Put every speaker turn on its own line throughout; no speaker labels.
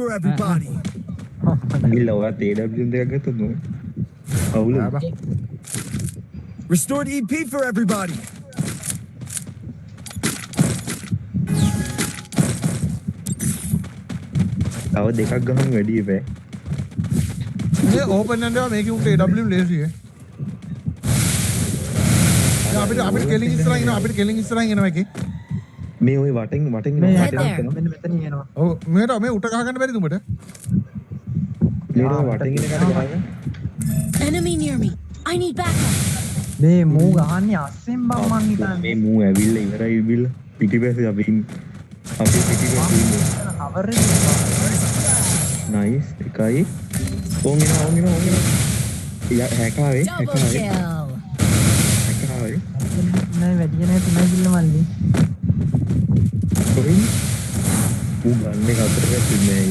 for everybody.
ගිල්ල ඔයා TW දෙකක් ගත්තොත් නෝ. අවුල.
Restored EP for everybody.
තව දෙකක් ගහමු වැඩි එපා.
මේ ඕපන් එකක් මේකේ උන්ට AW ලේසි අපිට කෙලින් ඉස්සරහින් එනවා අපිට කෙලින් ඉස්සරහින් එනවා එකේ
මේ ওই වටෙන්
මෙන්න මෙතන යනවා.
ඔව් මේ උට ගහ ගන්න බැරිද උඹට
මේ වටෙන් ඉන්න කාට ගහන්න
Enemy near me. I need backup.
මේ මූ ගහන්නේ අස්සෙන් බම් මං හිතන්නේ.
මේ මූ ඇවිල්ලා ඉවරයි ඉබිල්ල පිටිපස්සේ අපි පිටිපස්සේ ඉන්නේ
කවර් එක
නයිස් එකයි ඕන් එනවා හැකාවේ
Double kill.
හැකාවේ
නෑ වැඩි නෑ තුනයි කිල්ල මල්ලි.
කොහෙන්ද ඌ ගන්නේ කතරට ඉන්නේ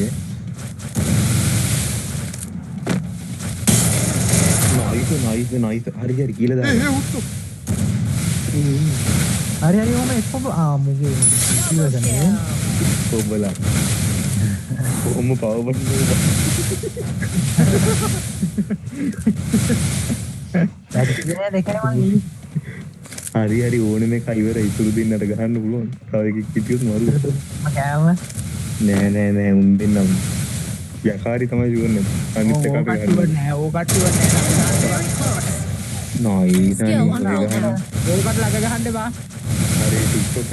නෑගේ නයිස් හරි කියලා දාන්න
හරි ඔම එක්කම මුගේ ඉතිවදනේ
ඔබලා කොහොම පවර් බටන්
දෙකේ මල්ලි.
හරි ඕනෙම එක ඉවරයි ඉතුරු දෙන්නට ගහන්න පුළුවන් තව එකක් හිටියොත් මරු
මම කෑම
නෑ උන් දෙන්නම් යකාරි තමයි ෂුවර් නේ අනිත් එකට ගහන්න
නෑ ඕ කට්ටුව නෑ
නයිස්
Skill unlocked.
ඕකට ළඟ ගහන්න බා.
හරි TikTok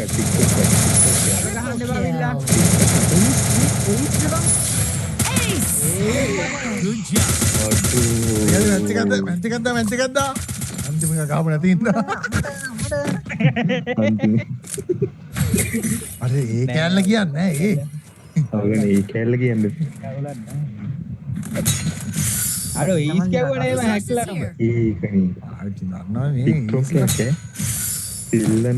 Double kill. Ace.
Good job.
මැන්ති ගත්තා අන්තිම එක ගහම නැති ඉඳා අර ඒ කැල්ල කියන්නේ ඒ
අවගෙන ඒ කැල්ල කියන්නේ
අර ඊස් කියවනේ මම හැක්ලා
Here.
ඒකනේ
ආච්චි දන්නවා මේ
ටික්ටොක් එකේ ඉල්ලන